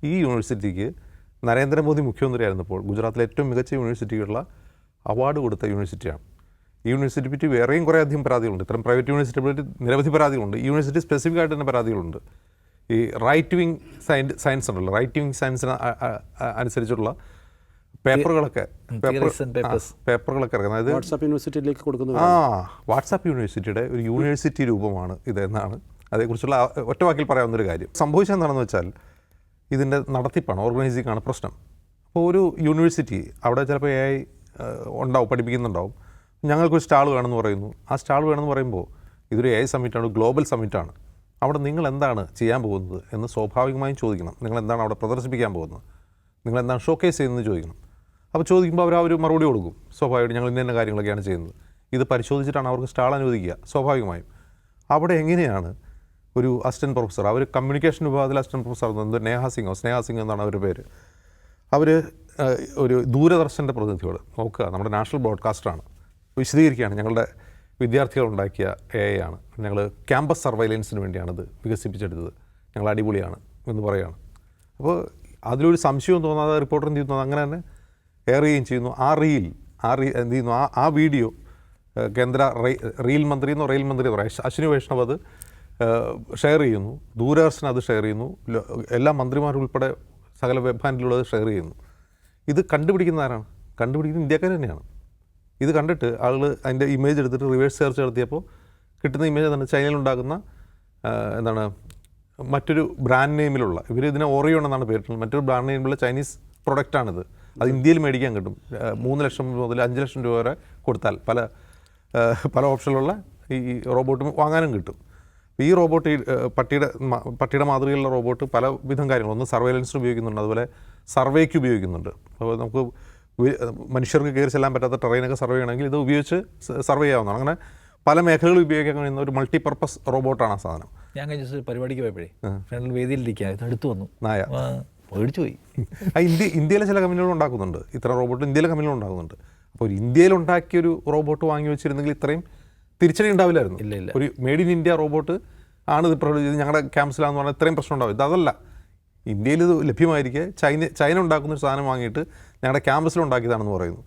ഈ യൂണിവേഴ്സിറ്റിക്ക് നരേന്ദ്രമോദി മുഖ്യമന്ത്രിയായിരുന്നപ്പോൾ ഗുജറാത്തിലെ ഏറ്റവും മികച്ച യൂണിവേഴ്സിറ്റിക്കുള്ള അവാർഡ് കൊടുത്ത യൂണിവേഴ്സിറ്റിയാണ്. ഈ യൂണിവേഴ്സിറ്റി പറ്റി വേറെയും കുറേ അധികം പരാതികളുണ്ട്. ഇത്തരം പ്രൈവറ്റ് യൂണിവേഴ്സിറ്റി പറ്റി നിരവധി പരാതികളുണ്ട്. ഈ യൂണിവേഴ്സിറ്റി സ്പെസിഫിക് ആയിട്ട് തന്നെ പരാതികളുണ്ട്. ഈ റൈറ്റ് വിങ് സയൻസ് ഉണ്ടല്ലോ, റൈറ്റ് വിങ് സയൻസിന് അനുസരിച്ചുള്ള പേപ്പറുകളൊക്കെ ഇറങ്ങുന്നത്. അതായത് വാട്സാപ്പ് യൂണിവേഴ്സിറ്റിയിലേക്ക് കൊടുക്കുന്നു. വാട്സാപ്പ് യൂണിവേഴ്സിറ്റിയുടെ ഒരു യൂണിവേഴ്സിറ്റി രൂപമാണ് ഇതെന്നാണ് അതേക്കുറിച്ചുള്ള ഒറ്റ വാക്കിൽ പറയാവുന്നൊരു കാര്യം. സംഭവിച്ചതെന്താണെന്ന് വെച്ചാൽ ഇതിൻ്റെ നടത്തിപ്പാണ്, ഓർഗനൈസിംഗ് ആണ് പ്രശ്നം. അപ്പോൾ ഒരു യൂണിവേഴ്സിറ്റി അവിടെ ചിലപ്പോൾ AI ഉണ്ടാവും, പഠിപ്പിക്കുന്നുണ്ടാവും. ഞങ്ങൾക്കൊരു സ്റ്റാൾ വേണമെന്ന് പറയുന്നു. ആ സ്റ്റാൾ വേണമെന്ന് പറയുമ്പോൾ ഇതൊരു AI സമ്മിറ്റാണ്, ഗ്ലോബൽ സമ്മിറ്റാണ്. അവിടെ നിങ്ങൾ എന്താണ് ചെയ്യാൻ പോകുന്നത് എന്ന് സ്വാഭാവികമായും ചോദിക്കണം. നിങ്ങൾ എന്താണ് അവിടെ പ്രദർശിപ്പിക്കാൻ പോകുന്നത്, നിങ്ങൾ എന്താണ് ഷോക്കേസ് ചെയ്യുന്നത് ചോദിക്കണം. അപ്പോൾ ചോദിക്കുമ്പോൾ അവർ മറുപടി കൊടുക്കും. സ്വാഭാവികമായിട്ട് ഞങ്ങൾ ഇന്ന കാര്യങ്ങളൊക്കെയാണ് ചെയ്യുന്നത്. ഇത് പരിശോധിച്ചിട്ടാണ് അവർക്ക് സ്റ്റാൾ അനുവദിക്കുക. സ്വാഭാവികമായും അവിടെ എങ്ങനെയാണ് ഒരു അസിസ്റ്റൻറ്റ് പ്രൊഫസർ, അവർ കമ്മ്യൂണിക്കേഷൻ വിഭാഗത്തിൽ അസിസ്റ്റൻറ്റ് പ്രൊഫസർ, സ്നേഹ സിംഗ് എന്നാണ് അവരുടെ പേര്. അവർ ഒരു ദൂരദർശൻ്റെ പ്രതിനിധിയോട് നോക്കുക, നമ്മുടെ നാഷണൽ ബ്രോഡ്കാസ്റ്ററാണ്, വിശദീകരിക്കുകയാണ് ഞങ്ങളുടെ വിദ്യാർത്ഥികൾ ഉണ്ടാക്കിയ AI ആണ്, ഞങ്ങൾ ക്യാമ്പസ് സർവൈലൻസിന് വേണ്ടിയാണിത് വികസിപ്പിച്ചെടുത്തത്, ഞങ്ങൾ അടിപൊളിയാണ് എന്ന് പറയുകയാണ്. അപ്പോൾ അതിലൊരു സംശയവും തോന്നാതെ റിപ്പോർട്ടർ എന്ത് ചെയ്യുന്നു, അങ്ങനെ തന്നെ എയർ ചെയ്യുന്നു. ആ റീൽ എന്ത് ചെയ്യുന്നു, ആ വീഡിയോ കേന്ദ്ര റെയിൽ മന്ത്രി അശ്വിനി വൈഷ്ണവ് അത് ഷെയർ ചെയ്യുന്നു. ദൂരദർശൻ അത് ഷെയർ ചെയ്യുന്നു. എല്ലാ മന്ത്രിമാരുൾപ്പെടെ സകല വെബ് ഹാൻഡിലുള്ളത് ഷെയർ ചെയ്യുന്നു. ഇത് കണ്ടുപിടിക്കുന്ന ആരാണ്? കണ്ടുപിടിക്കുന്നത് ഇന്ത്യക്കാർ തന്നെയാണ്. ഇത് കണ്ടിട്ട് ആളുകൾ അതിൻ്റെ ഇമേജ് എടുത്തിട്ട് റിവേഴ്സ് സെർച്ച് നടത്തിയപ്പോൾ കിട്ടുന്ന ഇമേജ് തന്നെ ചൈനയിലുണ്ടാകുന്ന മറ്റൊരു ബ്രാൻഡ് നെയിമിലുള്ള, ഇവർ ഇതിനെ ഓറിയോൺ എന്നാണ് പേരിട്ടുള്ളത്, മറ്റൊരു ബ്രാൻഡ് നെയിമിലുള്ള ചൈനീസ് പ്രൊഡക്റ്റാണിത്. അത് ഇന്ത്യയിൽ മേടിക്കാൻ കിട്ടും. 3 ലക്ഷം മുതൽ 5 ലക്ഷം രൂപ വരെ കൊടുത്താൽ പല ഓപ്ഷനിലുള്ള ഈ റോബോട്ട് വാങ്ങാനും കിട്ടും. ഈ റോബോട്ട് പട്ടിയുടെ മാതൃകയിലുള്ള റോബോട്ട് പല വിധം കാര്യങ്ങൾ, ഒന്ന് സർവൈലൻസിന് ഉപയോഗിക്കുന്നുണ്ട്, അതുപോലെ സർവേക്ക് ഉപയോഗിക്കുന്നുണ്ട്. അപ്പോൾ നമുക്ക് മനുഷ്യർക്ക് കയറി ചെല്ലാൻ പറ്റാത്ത ടെറൈനൊക്കെ സർവേ ചെയ്യണമെങ്കിൽ ഇത് ഉപയോഗിച്ച് സർവേ ചെയ്യാവുന്നതാണ്. അങ്ങനെ പല മേഖലകളിൽ ഉപയോഗിക്കാൻ കഴിയുന്ന ഒരു മൾട്ടിപർപ്പസ് റോബോട്ടാണ് ആ സാധനം. ഞാൻ കഴിഞ്ഞ പരിപാടിക്ക് പോയപ്പോഴേ ഫ്രണ്ടിൽ വേദിയിലിരിക്കുക, ഇത് അടുത്ത് വന്നു, നായ പേടിച്ചു പോയി. ഇന്ത്യയിലെ ചില കമ്പനികൾ ഉണ്ടാക്കുന്നുണ്ട് ഇത്തരം റോബോട്ട്, ഇന്ത്യയിലെ കമ്പനികൾ ഉണ്ടാക്കുന്നുണ്ട്. അപ്പോൾ ഒരു ഇന്ത്യയിലുണ്ടാക്കിയൊരു റോബോട്ട് വാങ്ങി വെച്ചിരുന്നെങ്കിൽ ഇത്രയും തിരിച്ചടി ഉണ്ടാവില്ലായിരുന്നു. ഇല്ല. ഒരു മെയ്ഡ് ഇൻ ഇന്ത്യ റോബോട്ട് ആണ് ഇത് പ്രൊഡ്യൂസ് ചെയ്ത് ഞങ്ങളുടെ ക്യാമ്പസിലാന്ന് പറഞ്ഞാൽ ഇത്രയും പ്രശ്നം ഉണ്ടാവും. ഇതല്ല, ഇന്ത്യയിൽ ഇത് ലഭ്യമായിരിക്കെ ചൈന ഉണ്ടാക്കുന്നൊരു സാധനം വാങ്ങിയിട്ട് ഞങ്ങളുടെ ക്യാമ്പസിൽ ഉണ്ടാക്കിയതാണെന്ന് പറയുന്നു.